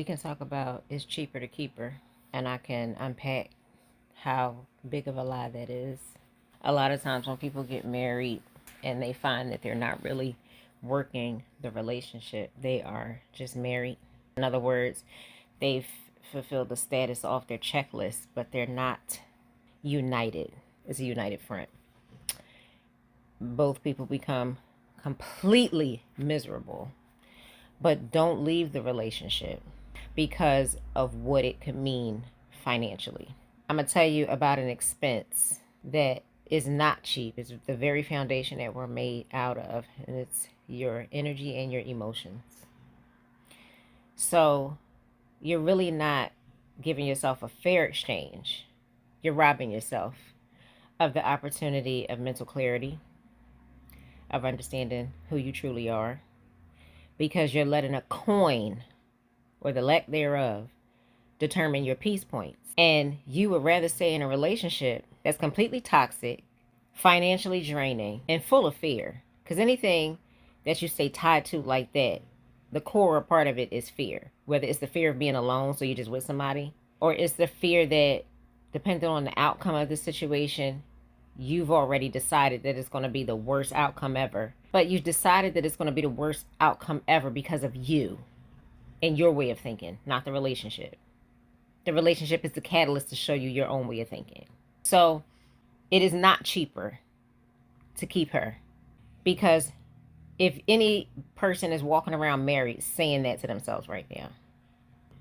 we can talk about it's cheaper to keep her, and I can unpack how big of a lie that is. A lot of times when people get married and they find that they're not really working the relationship, they are just married. In other words, they've fulfilled the status off their checklist, but they're not united. It's a united front. Both people become completely miserable, but don't leave the relationship because of what it could mean financially. I'm going to tell you about an expense that is not cheap. It's the very foundation that we're made out of, and it's your energy and your emotions. So you're really not giving yourself a fair exchange. You're robbing yourself of the opportunity of mental clarity, of understanding who you truly are, because you're letting a coin, or the lack thereof, determine your peace points. And you would rather stay in a relationship that's completely toxic, financially draining, and full of fear. Because anything that you stay tied to like that, the core part of it is fear. Whether it's the fear of being alone, so you're just with somebody, or it's the fear that, depending on the outcome of the situation, you've already decided that it's going to be the worst outcome ever. But you've decided that it's going to be the worst outcome ever because of you and your way of thinking, not the relationship. The relationship is the catalyst to show you your own way of thinking. So it is not cheaper to keep her, because if any person is walking around married saying that to themselves right now,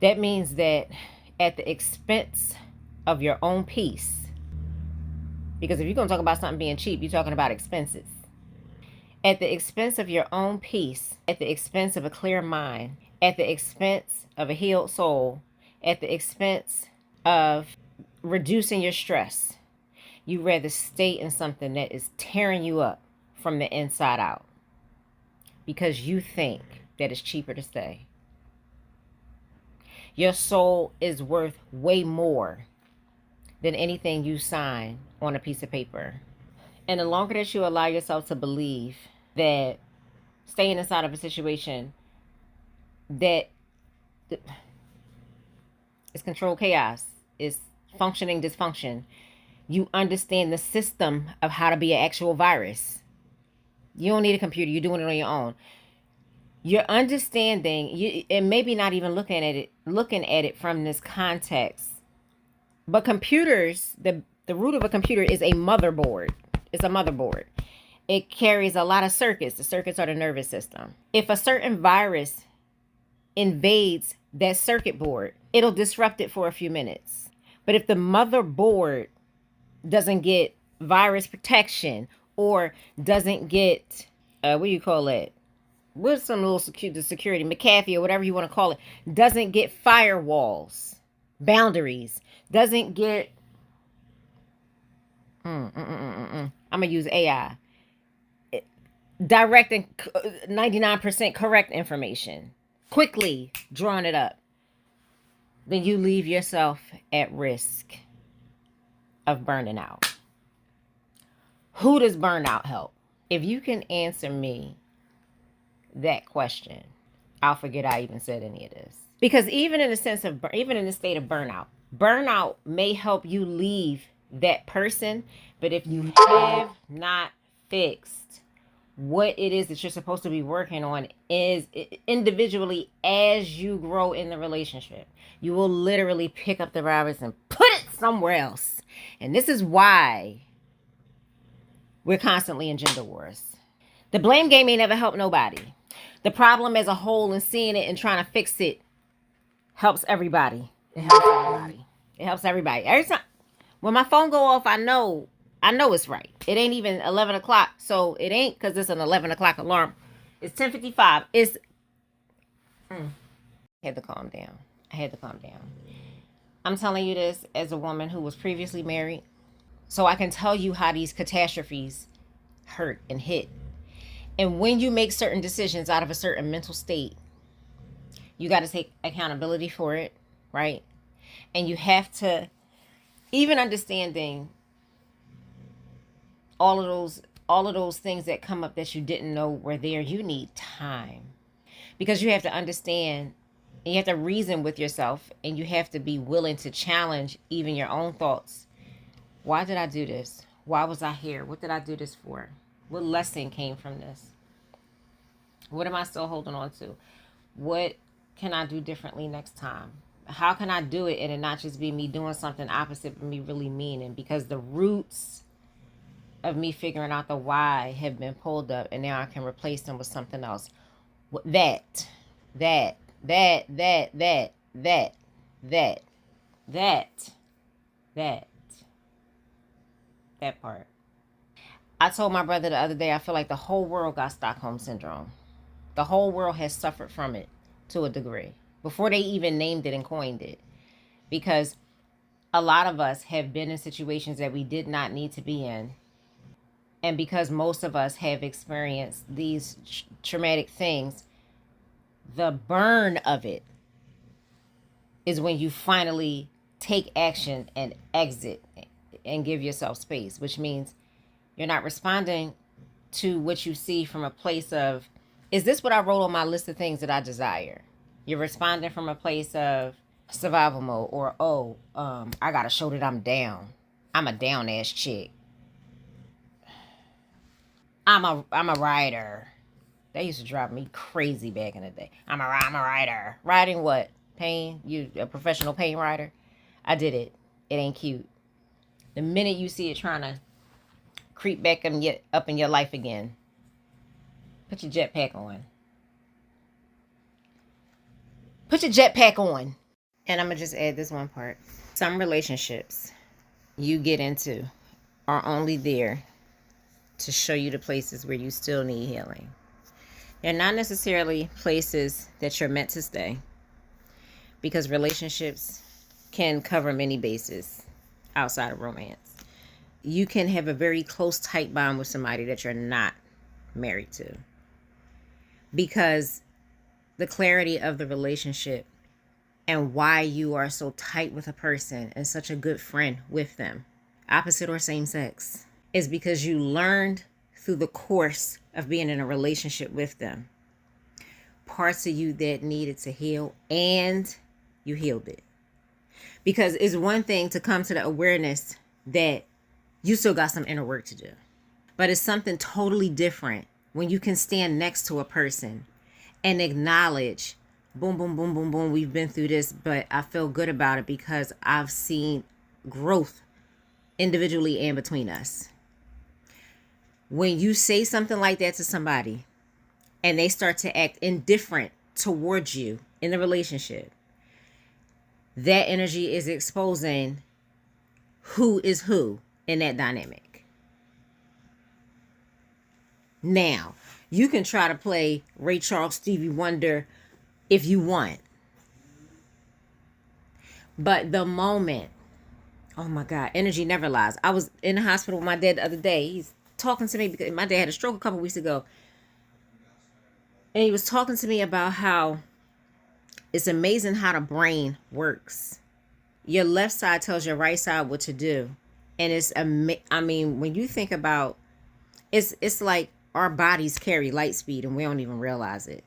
that means that at the expense of your own peace, because if you're going to talk about something being cheap, you're talking about expenses. At the expense of your own peace, at the expense of a clear mind, at the expense of a healed soul, at the expense of reducing your stress, you rather stay in something that is tearing you up from the inside out because you think that it's cheaper to stay. Your soul is worth way more than anything you sign on a piece of paper. And the longer that you allow yourself to believe that staying inside of a situation that is controlled chaos, is functioning dysfunction, you understand the system of how to be an actual virus. You don't need a computer. You're doing it on your own. You're understanding, and maybe not even looking at it from this context. But computers, the root of a computer is a motherboard. It's a motherboard. It carries a lot of circuits. The circuits are the nervous system. If a certain virus invades that circuit board, it'll disrupt it for a few minutes. But if the motherboard doesn't get virus protection, or doesn't get, what do you call it? What's some little security, McAfee or whatever you want to call it, doesn't get firewalls, boundaries, doesn't get, I'm going to use AI, direct and 99% correct information, quickly drawing it up, then you leave yourself at risk of burning out. Who does burnout help? If you can answer me that question, I'll forget I even said any of this. Because even in the state of burnout may help you leave that person. But if you have not fixed what it is that you're supposed to be working on is individually as you grow in the relationship, you will literally pick up the virus and put it somewhere else. And this is why we're constantly in gender wars. The blame game ain't never helped nobody. The problem as a whole and seeing it and trying to fix it helps everybody. It helps everybody. It helps everybody. Every time when my phone go off, I know it's right. It ain't even 11 o'clock. So it ain't because it's an 11 o'clock alarm. It's 10:55. I had to calm down. I'm telling you this as a woman who was previously married. So I can tell you how these catastrophes hurt and hit. And when you make certain decisions out of a certain mental state, you got to take accountability for it, right? And you have to, even understanding all of those things that come up that you didn't know were there, you need time. Because you have to understand And you have to reason with yourself, and you have to be willing to challenge even your own thoughts. Why did I do this? Why was I here? What did I do this for? What lesson came from this? What am I still holding on to? What can I do differently next time? How can I do it and it not just be me doing something opposite but me really meaning? Because the roots of me figuring out the why have been pulled up, and now I can replace them with something else. That, that, that, that, that, that, that, that, that, that part. I told my brother the other day, I feel like the whole world got Stockholm Syndrome. The whole world has suffered from it to a degree before they even named it and coined it. Because a lot of us have been in situations that we did not need to be in. And because most of us have experienced these traumatic things, the burn of it is when you finally take action and exit and give yourself space, which means you're not responding to what you see from a place of, is this what I wrote on my list of things that I desire? You're responding from a place of survival mode, or, I gotta show that I'm down. I'm a down ass chick. I'm a rider. That used to drive me crazy back in the day. I'm a rider. Riding what? Pain? You a professional pain rider? I did it. It ain't cute. The minute you see it trying to creep back up in your life again, put your jetpack on. Put your jetpack on. And I'm going to just add this one part. Some relationships you get into are only there to show you the places where you still need healing. They're not necessarily places that you're meant to stay, because relationships can cover many bases outside of romance. You can have a very close, tight bond with somebody that you're not married to, because the clarity of the relationship and why you are so tight with a person and such a good friend with them, opposite or same sex, is because you learned through the course of being in a relationship with them parts of you that needed to heal, and you healed it. Because it's one thing to come to the awareness that you still got some inner work to do, but it's something totally different when you can stand next to a person and acknowledge, boom, boom, boom, boom, boom, we've been through this, but I feel good about it because I've seen growth individually and between us. When you say something like that to somebody and they start to act indifferent towards you in the relationship, that energy is exposing who is who in that dynamic. Now, you can try to play Ray Charles, Stevie Wonder if you want. But the moment, oh my God, energy never lies. I was in the hospital with my dad the other day. He's talking to me because my dad had a stroke a couple weeks ago. And he was talking to me about how it's amazing how the brain works. Your left side tells your right side what to do. And when you think about, it's like our bodies carry light speed and we don't even realize it.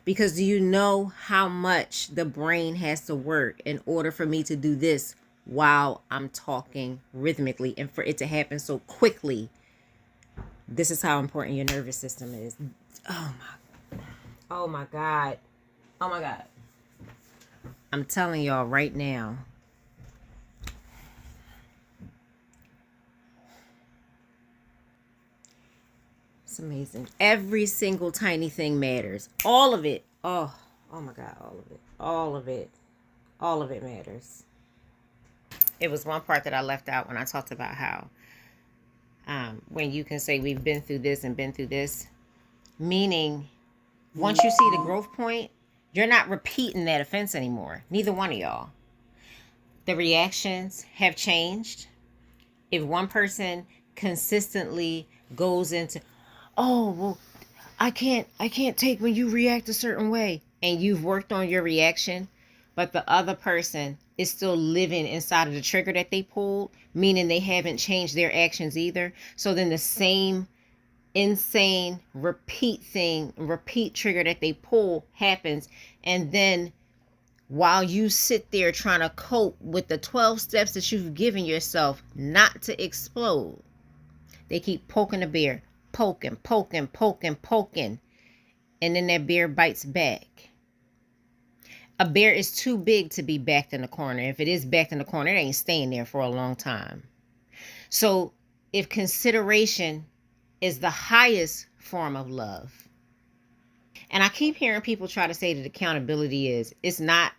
Because do you know how much the brain has to work in order for me to do this while I'm talking rhythmically, and for it to happen so quickly? This is how important your nervous system is. Oh my God. Oh my God. I'm telling y'all right now. It's amazing. Every single tiny thing matters. All of it. Oh my God. All of it. All of it. All of it matters. It was one part that I left out when I talked about how when you can say we've been through this and been through this, meaning once you see the growth point, you're not repeating that offense anymore. Neither one of y'all. The reactions have changed. If one person consistently goes into, oh, well, I can't take when you react a certain way, and you've worked on your reaction, but the other person is still living inside of the trigger that they pulled, meaning they haven't changed their actions either. So then the same insane repeat trigger that they pull happens, and then while you sit there trying to cope with the 12 steps that you've given yourself not to explode. They keep poking the bear, poking, poking, poking, poking, and then that bear bites back. A bear is too big to be backed in the corner. If it is backed in the corner, it ain't staying there for a long time. So if consideration is the highest form of love, and I keep hearing people try to say that accountability is, it's not.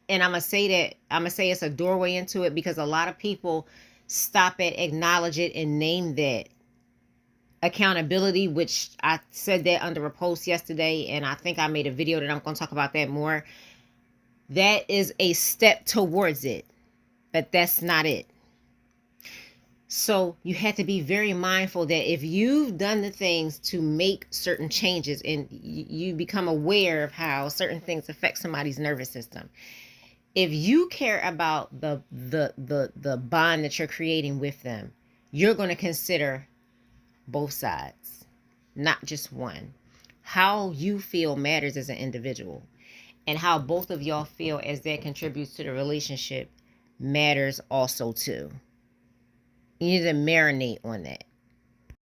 And I'm going to say it's a doorway into it, because a lot of people stop at, acknowledge it, and name that accountability, which I said that under a post yesterday, and I think I made a video that I'm going to talk about that more. That is a step towards it, but that's not it. So you have to be very mindful that if you've done the things to make certain changes, and you become aware of how certain things affect somebody's nervous system, if you care about the bond that you're creating with them, you're going to consider both sides, not just one. How you feel matters as an individual, and how both of y'all feel as that contributes to the relationship matters also too. You need to marinate on that.